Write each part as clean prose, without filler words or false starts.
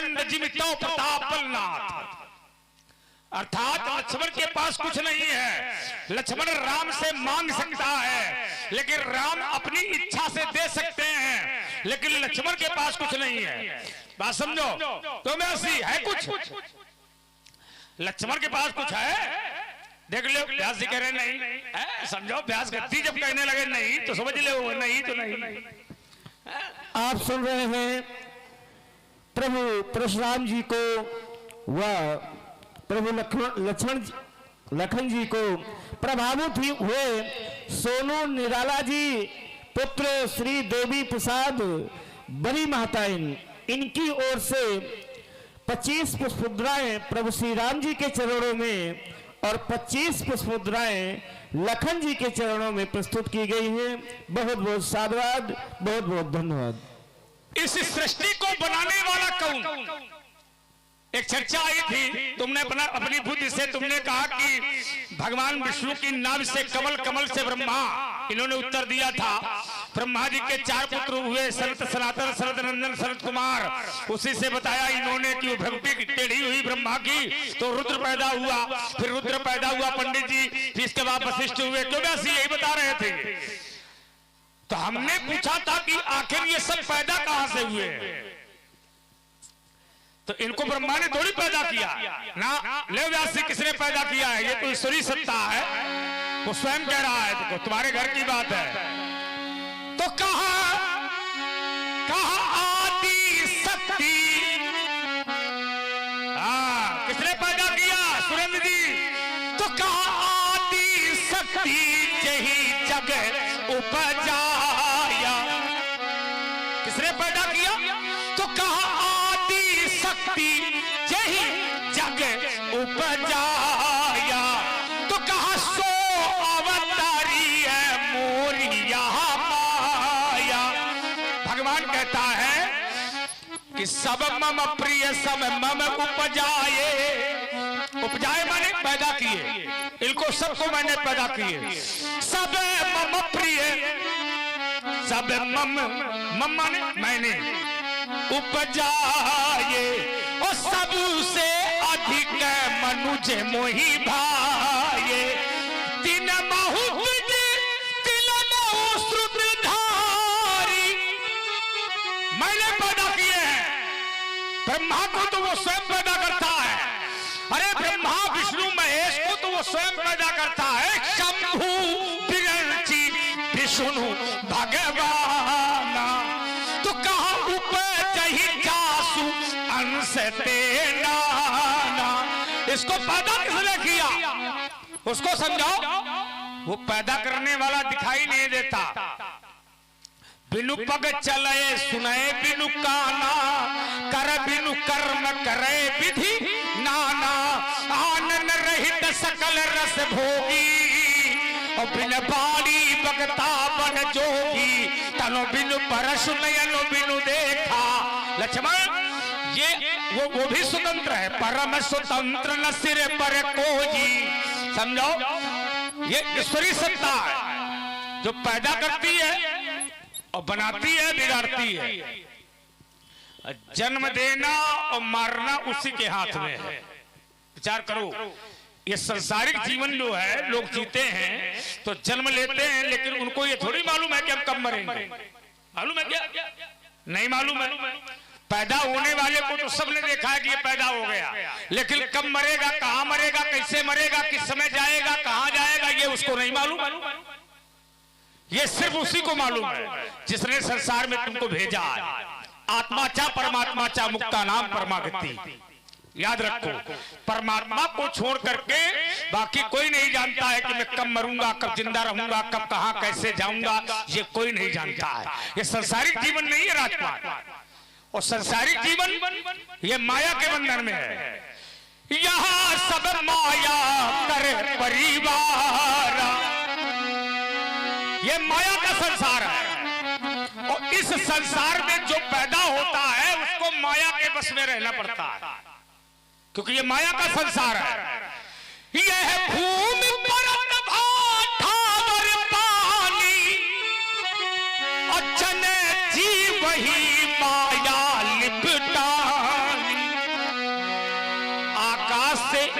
दंड जिमितो प्रतापनाथ। अर्थात लक्ष्मण के पास कुछ नहीं है। लक्ष्मण राम से मांग सकता है, लेकिन राम अपनी इच्छा से दे सकते हैं, लेकिन लक्ष्मण के पास कुछ नहीं है। बात समझो। तो मैं है कुछ, लक्ष्मण के पास कुछ है। देख लो, व्यास जी कह रहे नहीं है, समझो। व्यास गद्दी जब कहने लगे नहीं तो समझ ले, वो नहीं तो नहीं। आप सुन रहे हैं प्रभु परशुराम जी को व प्रभु लखन जी को प्रभावित हुए सोनू निराला जी पुत्र श्री देवी प्रसाद बड़ी महताइन, इनकी ओर से 25 पुष्पमुद्राएं प्रभु श्री राम जी के चरणों में और 25 पुष्पमुद्राएं लखन जी के चरणों में प्रस्तुत की गई हैं। बहुत बहुत साधुवाद, बहुत बहुत धन्यवाद। इस सृष्टि को बनाने वाला कौन? एक चर्चा आई थी, तुमने अपनी बुद्धि से तुमने कहा कि भगवान विष्णु की नाभ से कमल, कमल से ब्रह्मा। इन्होंने उत्तर दिया था ब्रह्मा जी के 4 पुत्र हुए, शरत सनातन, शरत नंदन, शरत कुमार। उसी से बताया इन्होंने कि भक्ति टेढ़ी हुई ब्रह्मा की तो रुद्र पैदा हुआ, फिर रुद्र पैदा हुआ पंडित जी, फिर इसके बाद वशिष्ठ हुए। क्यों वैसे यही बता रहे थे। तो हमने पूछा था कि आखिर ये सब पैदा कहां से हुए? तो इनको ब्रह्मा ने थोड़ी पैदा किया ना। ले व्यास जी, किसने पैदा किया है? ये तो ईश्वरी सत्ता है, वो स्वयं कह रहा है। तो तुम्हारे घर की बात है। तो कहा आदि शक्ति, किसने पैदा किया? सुरेंद्र जी। तो कहा आदि शक्ति यही जग उपजाया। किसने पैदा किया? तो कहा आदि शक्ति यही जग उपजाया। तो कहा सो अवतारी है मोरिया माया। भगवान कहता है कि सब मम प्रिय सब मम उपजाए। उपजाए माने पैदा किए, इनको सबको मैंने पैदा किए। सब मम प्रिय, सब मम माने मैंने उपजाए। और सबसे अधिक मनुज मोहि भाए। तीन महु तिल महु श्रुतधारी, मैंने पैदा किए हैं। ब्रह्मा को तो वो स्वयं पैदा करता है। अरे ब्रह्मा विष्णु महेश को तो वो स्वयं पैदा करता है। शंभु बिरंची विष्णु भगवान। तो कहा उपजहि जासु अंश तेना। इसको पैदा किसने किया? उसको समझाओ। वो पैदा करने वाला दिखाई नहीं देता। बिनु पग चले सुनए बिनु काना, कर बिनु कर्म करे विधि नाना। आनंद रहित सकल रस भोगी, और बिन बाड़ी बगता बन जोगी। तनो बिनु परश नयनो बिनु देखा। लक्ष्मण ये वो भी स्वतंत्र है, परम स्वतंत्र न सिर पर कोई। समझो, ये ईश्वरी सत्ता है जो पैदा करती है और बनाती है, बिगाड़ती है। जन्म देना और मारना उसी के हाथ में है। विचार करो, ये संसारिक जीवन जो है लोग जीते हैं तो जन्म लेते हैं, लेकिन उनको ये थोड़ी मालूम है कि हम कब मरेंगे। मालूम है क्या? नहीं मालूम है। पैदा होने वाले को तो सबने देखा है कि ये पैदा हो गया, लेकिन कब मरेगा, कहां मरेगा, कैसे मरेगा, किस समय जाएगा, कहां जाएगा, ये उसको नहीं मालूम। ये सिर्फ उसी को मालूम है जिसने संसार में तुमको भेजा है। आत्मा चा परमात्मा चा मुक्ता नाम परमागति। याद रखो, परमात्मा को छोड़ करके बाकी कोई नहीं जानता है कि मैं कब मरूंगा, कब जिंदा रहूंगा, कब कहां कैसे जाऊंगा, ये कोई नहीं जानता है। ये संसारिक जीवन नहीं है राजकुमार। और संसारिक जीवन ये माया के बंधन में है। यहाँ सब माया कर परिवार, ये माया का संसार है। और इस संसार में जो पैदा होता है उसको माया के बस में रहना पड़ता है, क्योंकि ये माया का संसार है। यह भूमि परत भाठावर पानी, अचन जीव ही माया लिपटानी।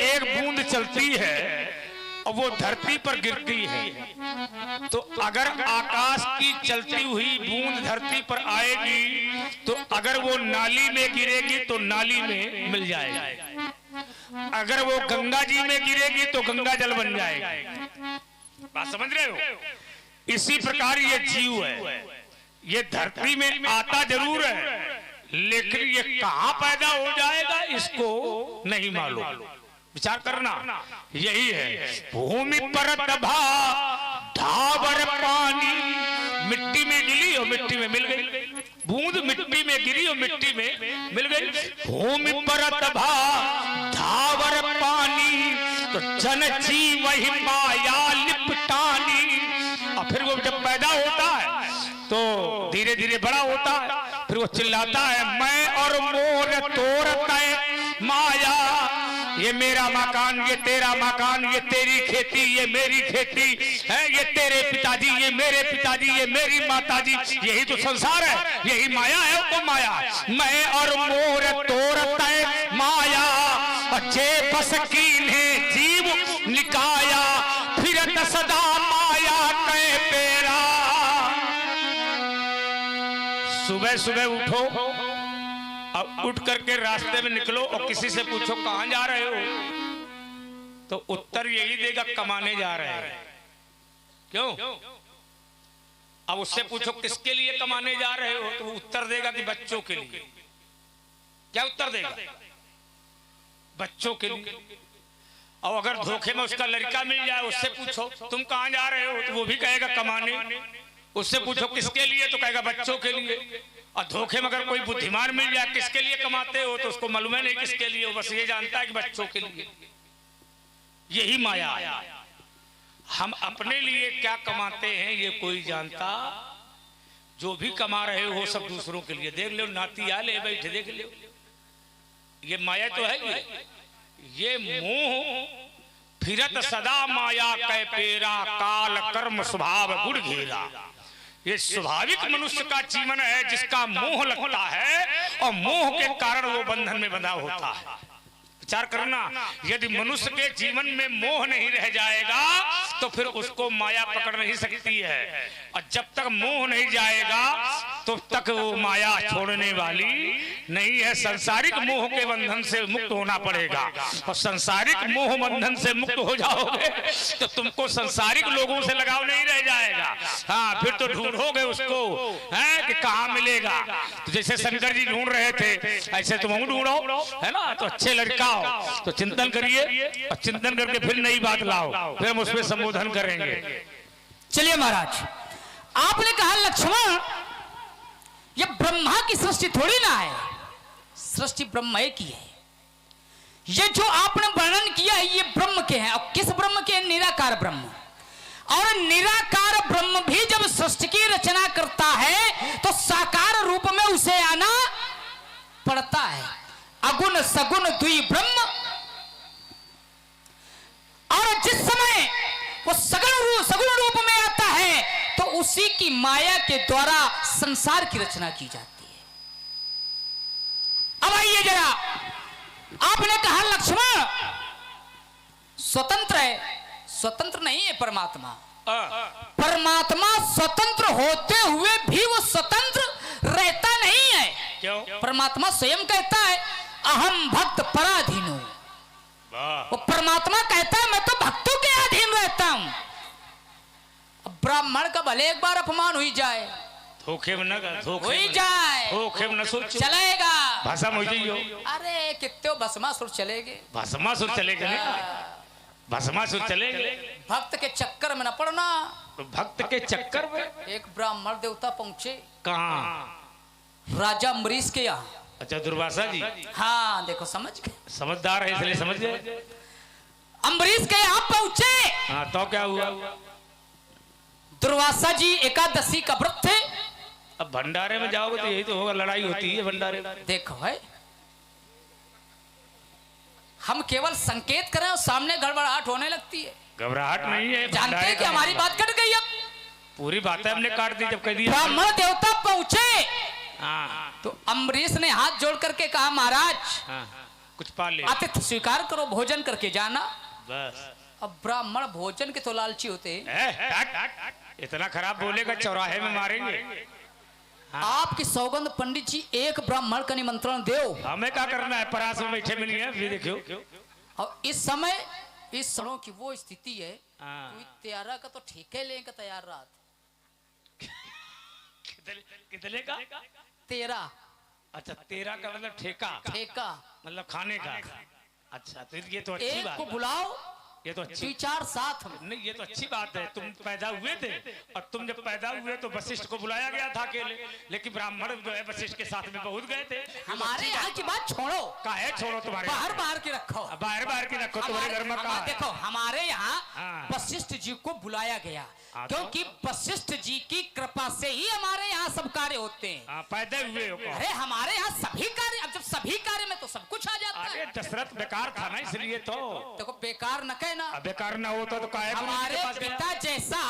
एक बूंद चलती है और वो धरती पर गिरती है, तो अगर आकाश की चलती हुई बूंद धरती पर आएगी तो अगर वो नाली में गिरेगी तो नाली में मिल जाएगी, अगर वो गंगा जी में गिरेगी तो गंगा जल बन जाएगी। बात समझ रहे हो? इसी प्रकार ये जीव है, ये धरती में आता जरूर है, लेकिन ये कहां पैदा हो जाएगा इसको नहीं मालूम। विचार करना, यही है भूमि पर दबा ढाबर पानी, मिट्टी में गिरी और मिट्टी में मिल गई, बूंद मिट्टी में गिरी और मिट्टी में मिल गई। भूमि पर दबा ढाबर पानी, तो जन जीव वही माया लिपटानी। और फिर वो जब पैदा होता है तो धीरे धीरे बड़ा होता है, फिर वो चिल्लाता है मैं और मोर तोड़ता है माया, ये मेरा मकान, ये तेरा मकान, ये तेरी खेती, ये मेरी खेती है, ये तेरे पिताजी, ये मेरे पिताजी, ये मेरी माताजी, यही तो संसार है, यही माया है। वो माया मैं और मोर तोड़ता है माया, अच्छे बस कीन्हे जीव निकाया, फिरत सदा माया कै पेरा। सुबह सुबह उठो, अब उठ करके रास्ते में निकलो और किसी से पूछो कहां जा रहे हो, तो उत्तर यही देगा कमाने जा रहे हैं। क्यों? अब उससे पूछो किसके लिए कमाने जा रहे हो, तो वो उत्तर देगा कि बच्चों के लिए। क्या उत्तर देगा? बच्चों के लिए। और अगर धोखे में उसका लड़का मिल जाए, उससे पूछो तुम कहां जा रहे हो, तो वो भी कहेगा कमाने। उससे पूछो किसके लिए, तो कहेगा बच्चों के लिए। और धोखे में अगर कोई बुद्धिमान मिल जाए किसके लिए कमाते हो, तो उसको मालूम है नहीं किसके लिए, बस ये जानता है कि बच्चों के लिए। यही माया है। हम अपने लिए क्या कमाते हैं ये कोई जानता, जो भी कमा रहे हो सब दूसरों के लिए। देख लो नाती आ ले बैठे, देख लो ये माया तो है, ये मोह फिरत सदा माया कै पेरा, काल कर्म स्वभाव गुड़ घेरा। ये स्वाभाविक मनुष्य का जीवन है जिसका मोह लगता है और मोह के कारण वो बंधन में बंधा होता है। विचार करना, यदि मनुष्य के जीवन में मोह नहीं रह जाएगा तो फिर उसको माया पकड़ नहीं सकती है, और जब तक मोह नहीं जाएगा तो तक वो माया छोड़ने वाली नहीं है। सांसारिक मोह के बंधन से मुक्त होना पड़ेगा, और सांसारिक मोह बंधन से मुक्त हो जाओगे तो तुमको सांसारिक लोगों से लगाव नहीं रह जाएगा। हाँ, फिर तो ढूंढोगे उसको है कि कहाँ मिलेगा। तो जैसे शंकर जी ढूंढ रहे थे ऐसे तुम ढूंढो, है ना। तो अच्छे लड़का तो चिंतन करिए, और चिंतन करके फिर नई बात लाओ, फिर हम उसमें संबोधन करेंगे। चलिए महाराज, आपने कहा लक्ष्मण ये ब्रह्मा की सृष्टि थोड़ी ना है, सृष्टि ब्रह्म की है। ये जो आपने वर्णन किया है ये ब्रह्म के हैं। और किस ब्रह्म के? निराकार ब्रह्म। और निराकार ब्रह्म भी जब सृष्टि की रचना करता है तो साकार रूप में उसे आना पड़ता है। अगुण सगुण द्वि ब्रह्म। और जिस समय वो सगुण रूप में आता है तो उसी की माया के द्वारा संसार की रचना की जाती है। अब आइए जरा, आपने कहा लक्ष्मण स्वतंत्र है, स्वतंत्र नहीं है परमात्मा। परमात्मा स्वतंत्र होते हुए भी वो स्वतंत्र रहता नहीं है। क्यों? परमात्मा स्वयं कहता है अहम भक्त पराधीनो। वो परमात्मा कहता है मैं तो भक्तों के अधीन रहता हूं। अब ब्राह्मण का भले एक बार अपमान हुई जाए, धोखे में न हो ही जाए, धोखे में न सोचो, चलेगा। भाषा हो जाइयो। अरे कितने भस्मासुर चलेगे, भस्मासुर चलेगा ना, भस्मासुर चलेगा। भक्त के चक्कर में न पड़ना। तो भक्त के चक्कर में एक ब्राह्मण देवता पहुंचे कहाँ? राजा अम्बरीश के यहाँ। अच्छा, दुर्वासा जी। हाँ देखो, समझ गए, समझदार है इसलिए समझ गए। अम्बरीश के यहाँ पहुंचे। हाँ, तो क्या हुआ? दुर्वासा जी एकादशी का व्रत थे। अब भंडारे में जाओगे तो यही तो होगा, लड़ाई होती है भंडारे में। देखो है, हम केवल संकेत करें और सामने गड़बड़ाहट होने लगती है। घबराहट नहीं है, जानते हैं कि हमारी बात कट गई। अब पूरी बातें हमने काट दी जब कह दिया। ब्राह्मण देवता पहुंचे हाँ, तो अम्बरीश ने हाथ जोड़ करके कहा महाराज हाँ, कुछ पा ले। आतिथ्य स्वीकार करो, भोजन करके जाना। बस अब ब्राह्मण भोजन के तो लालची होते हैं। इतना खराब बोलेगा चौराहे में मारेंगे। आपकी सौगंध पंडित जी, एक ब्राह्मण का निमंत्रण दो। हमें क्या करना है, परास में बैठे मिली है, देखियो। और इस समय इस सड़ों की वो स्थिति है, हाँ। कोई त्यारा का तो ठेके लेने का तैयार रहा था। कितने का? 13। अच्छा 13 का मतलब ठेका, ठेका मतलब खाने का। अच्छा तो ये तो अच्छी एक बात को है। बुलाओ, ये तो अच्छी 2-4 साथ में। नहीं, ये तो अच्छी बात है। तुम पैदा हुए थे और तुम जब पैदा हुए तो वशिष्ठ को बुलाया गया था अकेले, लेकिन ब्राह्मण जो है वशिष्ठ के साथ में पहुंच गए थे। हमारे यहाँ की बात छोड़ो, काहे छोड़ो, तुम्हारे बाहर बाहर की रखो। बाहर की रखो, तुम्हारे घर में कहा है? देखो हमारे यहाँ हाँ। वशिष्ठ जी को बुलाया गया, हाँ, तो? क्योंकि वशिष्ठ जी की कृपा से ही हमारे यहाँ सब कार्य होते हैं। हाँ, पैदा हुए हो कौन? अरे हमारे यहाँ सभी कार्य, अब जब सभी कार्य में तो सब कुछ आ जाता अरे है। दशरथ बेकार था ना, इसलिए तो। देखो बेकार न कहना, अब बेकार ना होता तो काहे गुरु जी हमारे के पास गया? पिता जैसा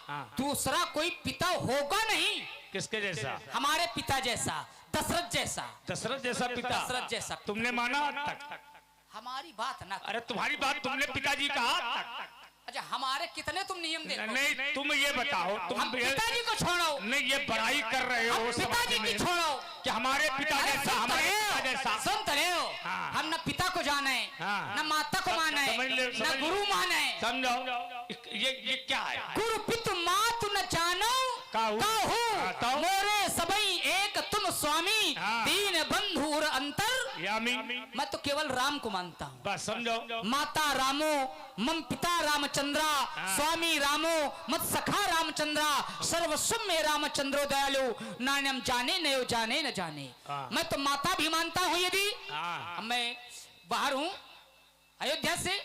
हाँ। दूसरा कोई पिता होगा नहीं। किसके जैसा? हमारे पिता जैसा, दशरथ जैसा। दशरथ जैसा पिता? दशरथ जैसा। तुमने माना आज तक? हमारी बात ना, अरे तुम्हारी बात तुमने पिताजी कहा आज तक? अच्छा हमारे कितने तुम नियम देखो। नहीं, तुम ये बताओ, हम तुम पिताजी को छोड़ो, नहीं, ये बड़ाई कर रहे हो हम पिताजी की छोड़ो कि हमारे पिता अरे जैसा, हमारे पिता जैसा। सुनते रहे हो, हाँ। हम न पिता को जाने, हाँ। न माता को माने, समझ ले, न समझ ले। गुरु माने। समझो, ये क्या है? गुरु पितु मातु न जानो काहू। हाँ, तो? मोरे सबई एक तुम स्वामी, हाँ। दीन बंधु और अंतर। यामी मैं तो केवल राम को मानता हूँ। बस समझो। माता रामो मम पिता रामचंद्रा, स्वामी रामो मत सखा रामचंद्रा, सर्वस्व में रामचंद्रो दयालु, नान्यम जाने नयो जाने न जाने। हाँ। मैं तो माता भी मानता हूँ। यदि हाँ। मैं बाहर हूँ अयोध्या से,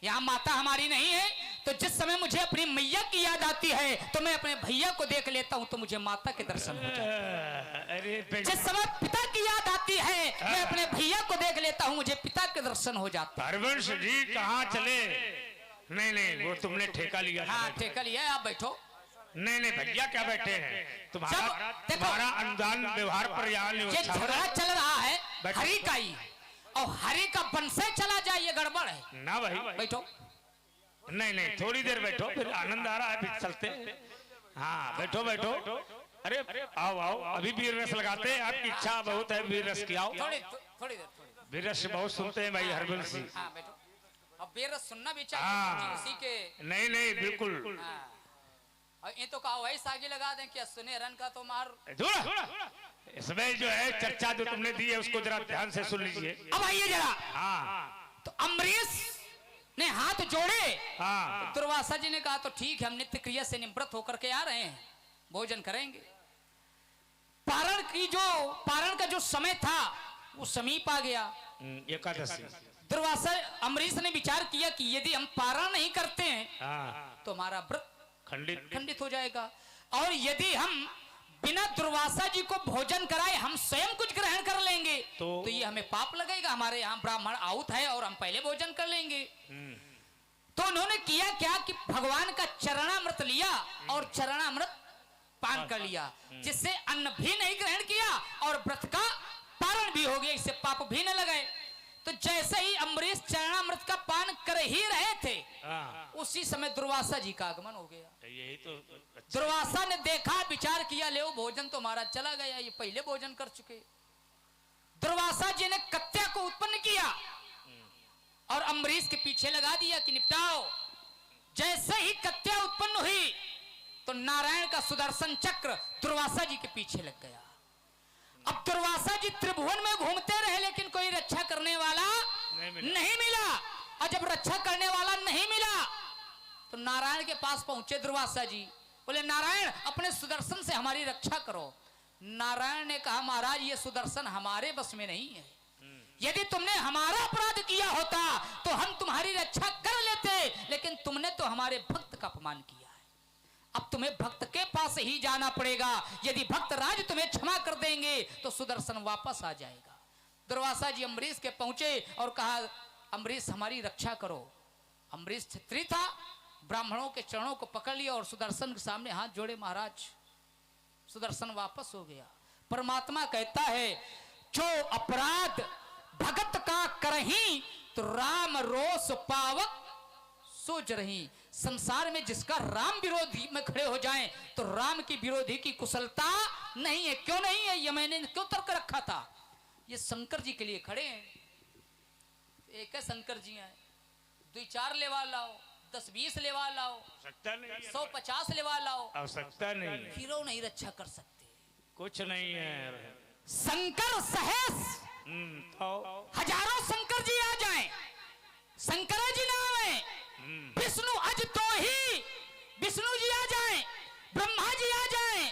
यहाँ माता हमारी नहीं है, तो जिस समय मुझे अपनी मैया की याद आती है तो मैं अपने भैया को देख लेता हूँ, तो मुझे माता के दर्शन हो जाते हैं। अरे जिस समय पिता की याद आती है मैं अपने भैया को देख लेता हूँ, मुझे पिता के दर्शन हो जाते हैं। हरवंश जी कहाँ चले? नहीं, वो तुमने ठेका लिया था। हाँ ठेका लिया है, आप बैठो। नहीं, भैया क्या बैठे हैं? तुम्हारा देखो, तुम्हारा अनुदान व्यवहार पर यहाँ नहीं ये अच्छा हो झगड़ा रहा। चल रहा है बैठो। हरि का ही, और हरि का वंशज चला जाए ये गड़बड़ है। ना भाई, बैठो। नहीं, थोड़ी देर बैठो, फिर आनंद आ रहा है, फिर चलते हैं। हाँ बैठो। अरे आओ, अभी वीर रस लगाते हैं। आपकी इच्छा बहुत है वीर रस की, आओ। थोड़ी देर। वीर रस बहुत सुनते हैं भाई हरबंश सिंह। हाँ बैठो। अब बेरस सुनना भी हाँ। चाहिए उसी के। नहीं, बिल्कुल। हाँ। और ये तो कहा वही सागी लगा दें कि सुने रन का तो मार। थोड़ा इसमें जो है चर्चा जो तुमने दी है उसको जरा ध्यान से सुन लीजिए। अब आइए जरा। हाँ। तो अम्बरीश ने हाथ जोड़े। हाँ। दुर्वासा जी ने कहा तो ठीक है, हम नित्य क्रिया से निवृत्त होकर के आ रहे हैं, भोजन करेंगे। पारण का जो समय था वो समीप आ गया। एकादशी। दुर्वासा अम्बरीश ने विचार किया कि यदि हम पारण नहीं करते हैं हाँ। तो हमारा व्रत खंडित खंडित हो जाएगा, और यदि हम बिना दुर्वासा जी को भोजन कराए हम स्वयं कुछ ग्रहण कर लेंगे तो ये हमें पाप लगेगा। हमारे यहाँ ब्राह्मण आहुत है और हम पहले भोजन कर लेंगे। तो उन्होंने किया क्या कि भगवान का चरणामृत लिया और चरणामृत पान कर लिया, जिससे अन्न भी नहीं ग्रहण किया और व्रत का पारण भी हो गया, इससे पाप भी न लगे। तो जैसे ही अम्बरीश चरणामृत का पान कर ही रहे थे उसी समय दुर्वासा जी का आगमन हो गया। यही तो दुर्वासा ने देखा, विचार किया, ले भोजन तो हमारा चला गया, ये पहले भोजन कर चुके। दुर्वासा जी ने कत्या को उत्पन्न किया और अम्बरीश के पीछे लगा दिया कि निपटाओ। जैसे ही कत्या उत्पन्न हुई तो नारायण का सुदर्शन चक्र दुर्वासा जी के पीछे लग गया। अब दुर्वासा जी त्रिभुवन में घूमते रहे लेकिन कोई रक्षा करने वाला नहीं मिला। और जब रक्षा करने वाला नहीं मिला तो नारायण के पास पहुंचे दुर्वासा जी, बोले नारायण अपने सुदर्शन से हमारी रक्षा करो। नारायण ने कहा महाराज ये सुदर्शन हमारे बस में नहीं है, यदि तुमने हमारा अपराध किया होता तो हम तुम्हारी रक्षा कर लेते, लेकिन तुमने तो हमारे भक्त का अपमान किया है। अब तुम्हें भक्त के पास ही जाना पड़ेगा, यदि भक्त राज तुम्हें क्षमा कर देंगे तो सुदर्शन वापस आ जाएगा। दुर्वासा जी अम्बरीश के पहुंचे और कहा अम्बरीश हमारी रक्षा करो। अम्बरीश क्षत्रिय था, ब्राह्मणों के चरणों को पकड़ लिया और सुदर्शन के सामने हाथ जोड़े, महाराज। सुदर्शन वापस हो गया। परमात्मा कहता है जो अपराध भगत का कर कहीं तो राम रोष पावक सोच रही। संसार में जिसका राम विरोधी में खड़े हो जाएं तो राम की विरोधी की कुशलता नहीं है। क्यों नहीं है? ये मैंने क्यों तर्क रखा था। ये शंकर जी के लिए खड़े हैं। एक है शंकर जी हैं, 2-4 लेवा लाओ, 10-20 लेवा लाओ, 100-50 लेवा लाओ, आवश्यकता नहीं, फिर नहीं रक्षा कर सकते। कुछ नहीं है। शंकर सहेस तो हजारों शंकर जी आ जाएं, शंकर जी ना आए, विष्णु अज तो ही विष्णु जी आ जाएं, ब्रह्मा जी आ जाएं,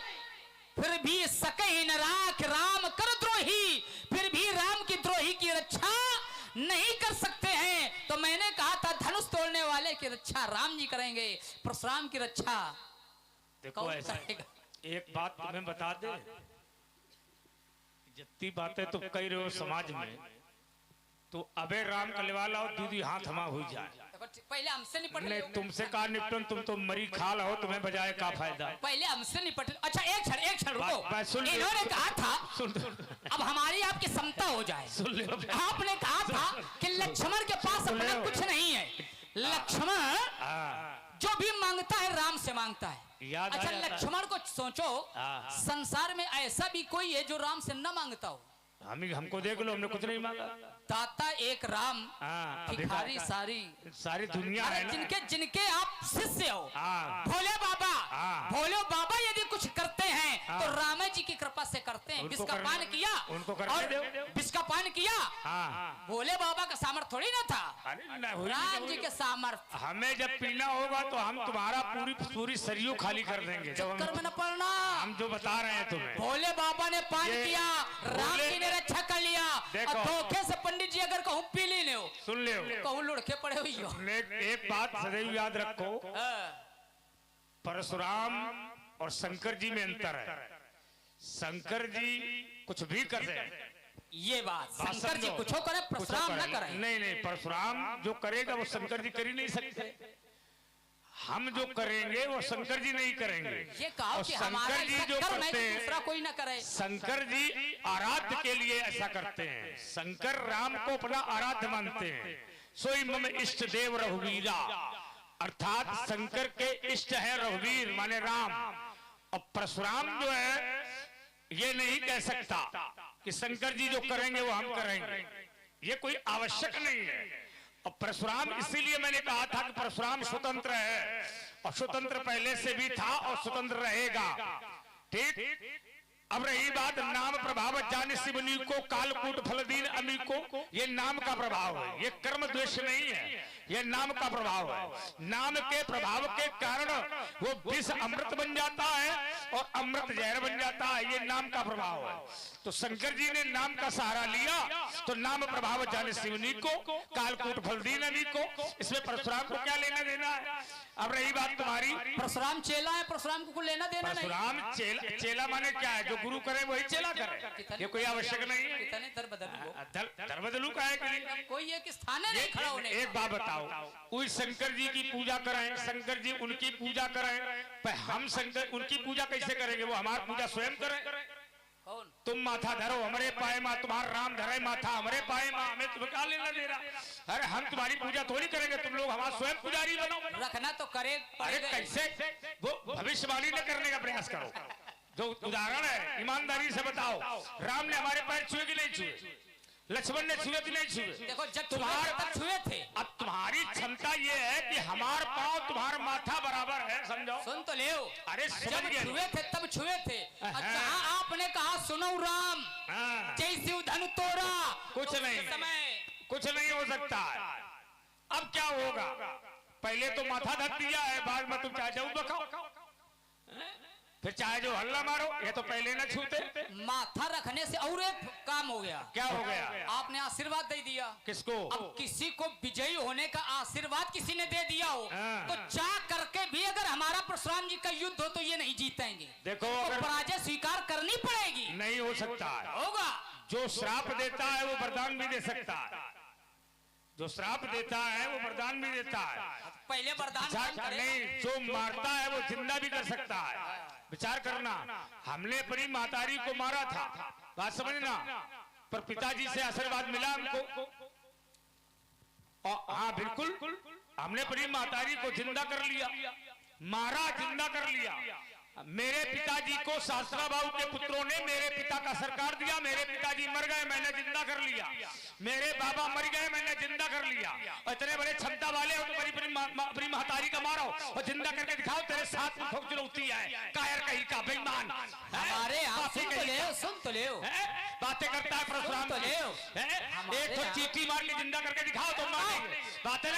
फिर भी सके न राख राम कर द्रोही, फिर भी राम की द्रोही की रक्षा नहीं कर सकते हैं। तो मैंने कहा था धनुष तोड़ने वाले की रक्षा राम जी करेंगे, परशुराम की रक्षा देखो कौन ऐसा करेगा? एक बात तुम्हें बता दे, जितनी बातें तुम कह रहे हो समाज में, तो अबे राम कलेवाला और दीदी हाथ हमा हुई जाए। देखो, पहले हमसे निपट नहीं, लो। तुमसे कहा निपटन, तुम तो मरी खाल हो, तुम्हें बजाय का फायदा। पहले हमसे निपट। अच्छा एक क्षण रुको। बात सुन ले। इन्होंने कहा था सुन अब हमारी आपकी समता हो जाए। सुन ले। आपने कहा था कि लक्ष्मण के पास अपना कुछ नहीं है। लक्ष्मण जो भी मांगता है राम से मांगता है। याद आ अच्छा जाता है। लक्ष्मण को सोचो, संसार में ऐसा भी कोई है जो राम से न मांगता हो। हमको देख लो, हमने कुछ नहीं मांगा। दाता एक राम, भिखारी सारी दुनिया अरे है ना। जिनके आप शिष्य हो। हाँ। भोले बाबा, हाँ। भोले बाबा यदि कुछ करते हैं हाँ। तो राम जी की कृपा से करते हैं। उनको विष का करने- पान किया, उनको करने और दो। विष का पान किया, हाँ। भोले बाबा का सामर्थ्य थोड़ी ना था, अरे ना, हुई राम नहीं, जी के सामर्थ्य। हमें जब पीना होगा तो हम तुम्हारा पूरी सरयू खाली कर देंगे। जब चक्कर में न पड़ना। हम जो बता रहे हैं तुम्हें, भोले बाबा ने पान ये किया, राम भोले- जी ने रक्षा कर लिया। देखो। और धोखे से पंडित जी अगर कहूँ पी ली हो, सुन ले। कहूँ लुढ़के पड़े हुई हो। एक बात सदैव याद रखो, परशुराम और शंकर जी में अंतर है। शंकर जी कुछ भी कर रहे, ये बात शंकर जी समझो। कुछ करे, परशुराम न करे। नहीं, परशुराम जो करेगा वो शंकर जी कर ही नहीं सकते। हम जो करेंगे वो शंकर जी नहीं करेंगे। ये कहो और कि हमारा शंकर जी जो शंकर में करते तो दूसरा कोई ना करे। शंकर जी आराध्य के लिए ऐसा करते हैं। शंकर राम को अपना आराध्य मानते हैं। सोई मम इष्ट देव रघुवीरा, अर्थात शंकर के इष्ट है रघुवीर माने राम। और परशुराम जो है ये नहीं कह सकता कि शंकर जी जो करेंगे वो हम करेंगे, ये कोई आवश्यक नहीं है। और परशुराम, इसीलिए मैंने कहा था कि परशुराम स्वतंत्र है, और स्वतंत्र पहले से भी था और स्वतंत्र रहेगा। ठीक। अब रही बात नाम प्रभाव जाने शिवनी को कालकूट फलदीन अमी को, ये नाम का प्रभाव है, ये कर्म द्वेष नहीं है, ये नाम का प्रभाव है। नाम के प्रभाव के कारण वो विष अमृत बन जाता है और अमृत जहर बन जाता है, ये नाम का प्रभाव है। तो शंकर जी ने नाम का सहारा लिया, तो नाम प्रभाव जाने शिवनी को कालकूट फलदीन अमी को, इसमें परशुराम को क्या लेना देना है। अब रही बात तुम्हारी, परशुराम चेला है, परशुराम को लेना देना नहीं। परशुराम चेला माने क्या है, जो गुरु करे वही चेला करे, ये कोई आवश्यक नहीं है। कितने दर बदलू दर बदलू का है कि नहीं? कोई एक स्थान है नहीं खड़ा होने का। एक बात बताओ, कोई शंकर जी की पूजा करें, शंकर जी उनकी पूजा करें, पर हम शंकर उनकी पूजा कैसे करेंगे? वो हमारी पूजा स्वयं करें। कौन? तुम माथा धरो हमारे पाए माँ, तुम्हारा राम धरे माथा हमारे पाए माँ, हमें तुम्हें क्या लेना दे रहा। अरे हम तुम्हारी पूजा थोड़ी करेंगे, तुम लोग हमारा स्वयं पुजारी बनो। रखना तो करे अरे कैसे? वो भविष्यवाणी न करने का प्रयास करो। जो उदाहरण है ईमानदारी से बताओ, राम ने हमारे पैर छुए कि नहीं छुए? लक्ष्मण ने छुए कि नहीं छुए? देखो जब तुम्हारा छुए थे। अब तुम्हारी क्षमता ये है कि हमार पांव तुम्हारा माथा बराबर है, समझो। सुन तो ले। अरे जब छुए थे तब छुए थे। अच्छा आपने कहा सुनो राम जय शिव धनु तोरा, कुछ तो नहीं, समय कुछ नहीं हो सकता है। अब क्या होगा? पहले तो माथा धर दिया है, बाद में तुम चाहे जाओ बखाओ, फिर चाहे जो हल्ला मारो, ये तो पहले न छूते। माथा रखने से और एक काम हो गया। क्या हो गया? आपने आशीर्वाद दे दिया। किसको? अब किसी को विजयी होने का आशीर्वाद किसी ने दे दिया हो, तो चाह करके भी अगर हमारा परशुराम जी का युद्ध हो तो ये नहीं जीतेंगे। देखो तो अगर पराजय स्वीकार करनी पड़ेगी। नहीं हो सकता है। होगा। जो श्राप देता है वो वरदान भी दे सकता है, जो श्राप देता है वो वरदान भी देता है। पहले वरदान नहीं, जो मारता है वो जिंदा भी कर सकता है। विचार करना, हमने अपनी मातारी को मारा था, बात समझना, पर पिताजी से आशीर्वाद मिला हमको। हाँ बिल्कुल, हमने अपनी महतारी को जिंदा कर लिया, मारा, जिंदा कर लिया। मेरे पिताजी को शास्त्रा बाबू के पुत्रों ने मेरे पिता का सरकार दिया, मेरे पिताजी मर गए, मैंने जिंदा कर लिया। मेरे बाबा मर गए, मैंने जिंदा कर लिया। इतने बड़े क्षमता वाले हो तो अपनी महतारी का मारो और जिंदा करके दिखाओ, तेरे साथ में ठोक चुनौती है। कायर कहीं का बेईमान हमारे आप सुन तो ले बातें करता है परशुराम तो ले एक तो चीटी मार के जिंदा करके दिखाओ तो मारेंगे। बातें